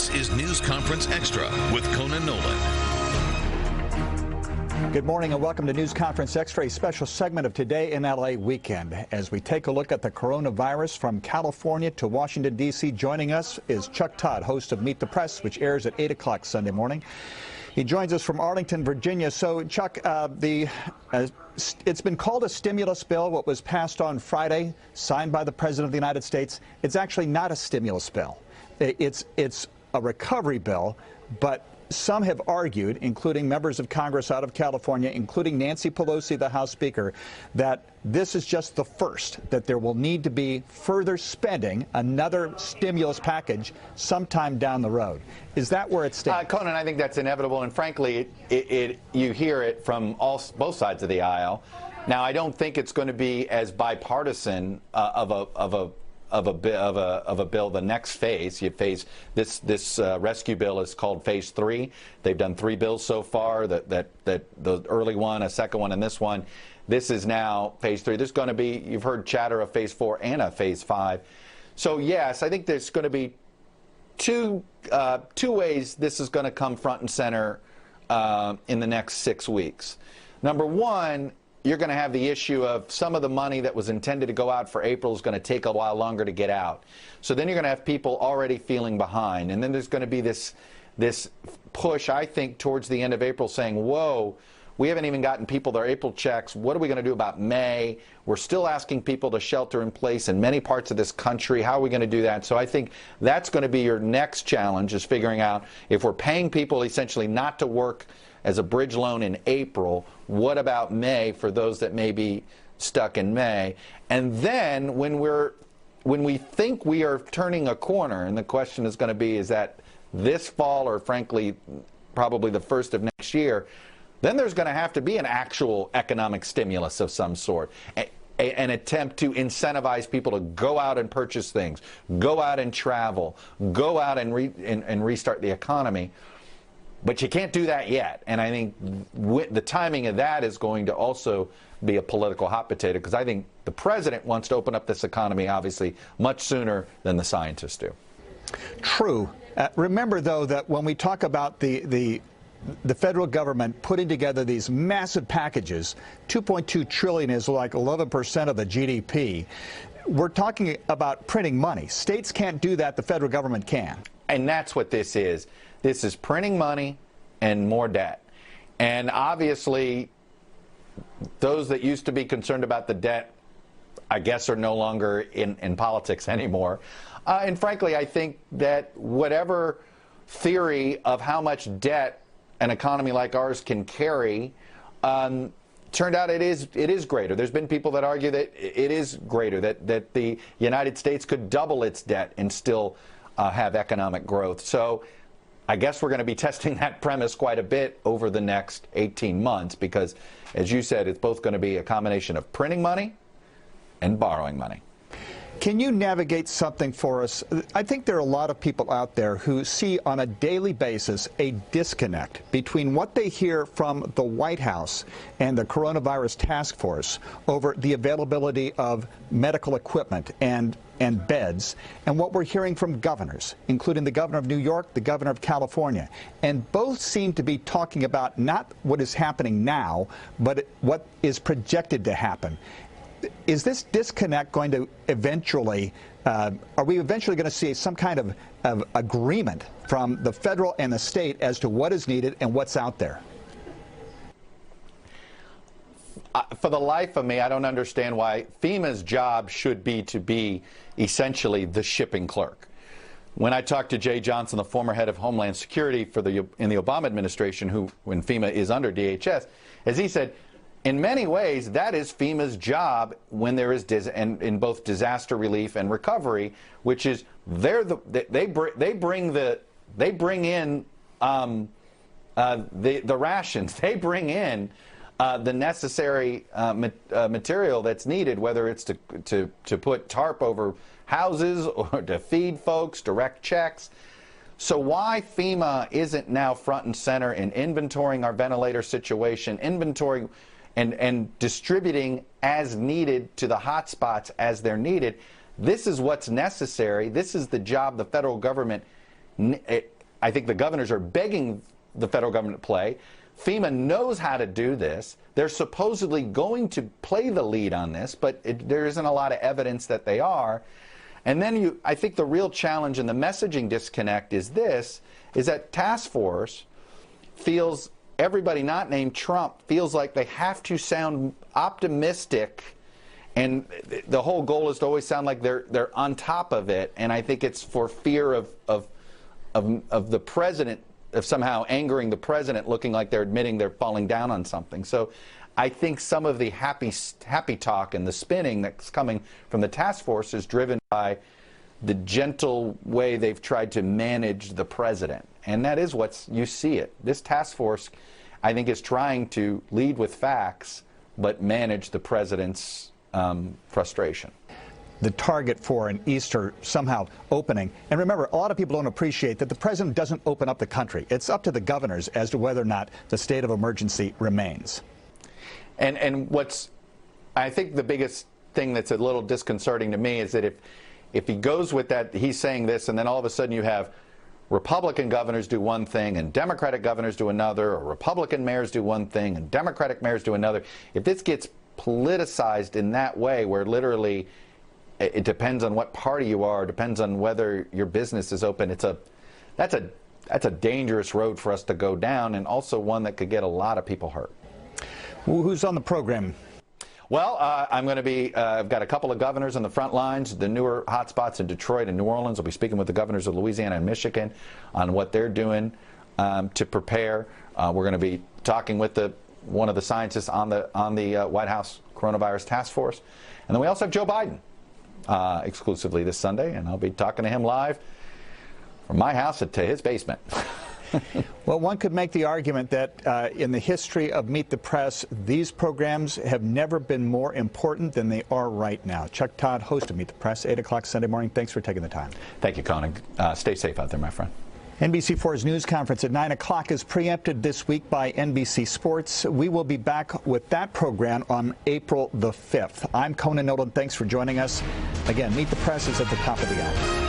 This is News Conference Extra with Conan Nolan. Good morning and welcome to News Conference Extra, a special segment of Today in LA Weekend. As we take a look at the coronavirus from California to Washington, D.C., joining us is Chuck Todd, host of Meet the Press, which airs at 8 o'clock Sunday morning. He joins us from Arlington, Virginia. So, Chuck, it's been called a stimulus bill, what was passed on Friday, signed by the President of the United States. It's actually not a stimulus bill. It's a recovery bill, but some have argued, including members of Congress out of California, including Nancy Pelosi, the House Speaker, that this is just the first, that there will need to be further spending, another stimulus package sometime down the road. Is that where it stands? Conan, I think that's inevitable, and frankly, you hear it from both sides of the aisle. Now, I don't think it's going to be as bipartisan of a bill. The next phase, this rescue bill is called Phase 3. They've done 3 bills so far. The early one, a second one, and this one. This is now Phase 3. There's going to be, you've heard chatter of Phase 4 and a Phase 5. So yes, I think there's going to be two ways this is going to come front and center in the next 6 weeks. Number one, you're going to have the issue of some of the money that was intended to go out for April is going to take a while longer to get out. So then you're going to have people already feeling behind. And then there's going to be this push, I think, towards the end of April saying, whoa, we haven't even gotten people their April checks. What are we going to do about May? We're still asking people to shelter in place in many parts of this country. How are we going to do that? So I think that's going to be your next challenge, is figuring out if we're paying people essentially not to work as a bridge loan in April, what about May for those that may be stuck in May? And then when we think we are turning a corner, and the question is going to be, is that this fall or frankly probably the first of next year, then there's going to have to be an actual economic stimulus of some sort. An attempt to incentivize people to go out and purchase things, go out and travel, go out and restart the economy. But you can't do that yet. And I think the timing of that is going to also be a political hot potato, because I think the president wants to open up this economy, obviously, much sooner than the scientists do. True. Remember, though, that when we talk about the federal government putting together these massive packages, $2.2 trillion is like 11% of the GDP. We're talking about printing money. States can't do that. The federal government can. And that's what this is. This is printing money and more debt. And obviously, those that used to be concerned about the debt, I guess, are no longer in politics anymore. And frankly, I think that whatever theory of how much debt an economy like ours can carry, turned out it is greater. There's been people that argue that it is greater, that the United States could double its debt and still have economic growth. So I guess we're going to be testing that premise quite a bit over the next 18 months, because, as you said, it's both going to be a combination of printing money and borrowing money. Can you navigate something for us? I think there are a lot of people out there who see on a daily basis a disconnect between what they hear from the White House and the coronavirus task force over the availability of medical equipment and beds, and what we're hearing from governors, including the governor of New York, the governor of California. And both seem to be talking about not what is happening now, but what is projected to happen. Is this disconnect going to eventually, are we eventually going to see some kind of agreement from the federal and the state as to what is needed and what's out there? For the life of me, I don't understand why FEMA's job should be to be essentially the shipping clerk. When I talked to Jay Johnson, the former head of Homeland Security in the Obama administration, when FEMA is under DHS, as he said, in many ways, that is FEMA's job when there is in both disaster relief and recovery, which is they bring in the rations, they bring in the necessary material that's needed, whether it's to put tarp over houses or to feed folks, direct checks. So why FEMA isn't now front and center in inventorying our ventilator situation, inventorying and distributing as needed to the hot spots as they're needed. This is what's necessary. This is the job the federal government I think the governors are begging the federal government to play. FEMA knows how to do this. They're supposedly going to play the lead on this, but there isn't a lot of evidence that they are. And then I think the real challenge and the messaging disconnect is that task force feels, everybody not named Trump feels like they have to sound optimistic, and the whole goal is to always sound like they're on top of it. And I think it's for fear of the president, of somehow angering the president, looking like they're admitting they're falling down on something. So I think some of the happy talk and the spinning that's coming from the task force is driven by the gentle way they've tried to manage the president. And that is you see it. This task force, I think, is trying to lead with facts, but manage the president's frustration. The target for an Easter somehow opening. And remember, a lot of people don't appreciate that the president doesn't open up the country. It's up to the governors as to whether or not the state of emergency remains. And I think the biggest thing that's a little disconcerting to me is that if he goes with that, he's saying this, and then all of a sudden you have Republican governors do one thing and Democratic governors do another, or Republican mayors do one thing and Democratic mayors do another. If this gets politicized in that way, where literally it depends on what party you are, depends on whether your business is open, that's a dangerous road for us to go down, and also one that could get a lot of people hurt. Who's on the program? Well, I'm going to be, I've got a couple of governors on the front lines, the newer hotspots in Detroit and New Orleans. I'll be speaking with the governors of Louisiana and Michigan on what they're doing to prepare. We're going to be talking with one of the scientists on the White House coronavirus task force. And then we also have Joe Biden exclusively this Sunday, and I'll be talking to him live from my house to his basement. Well, one could make the argument that in the history of Meet the Press, these programs have never been more important than they are right now. Chuck Todd, host of Meet the Press, 8 o'clock Sunday morning. Thanks for taking the time. Thank you, Conan. Stay safe out there, my friend. NBC4's news conference at 9 o'clock is preempted this week by NBC Sports. We will be back with that program on April the 5th. I'm Conan Nolan. Thanks for joining us. Again, Meet the Press is at the top of the hour.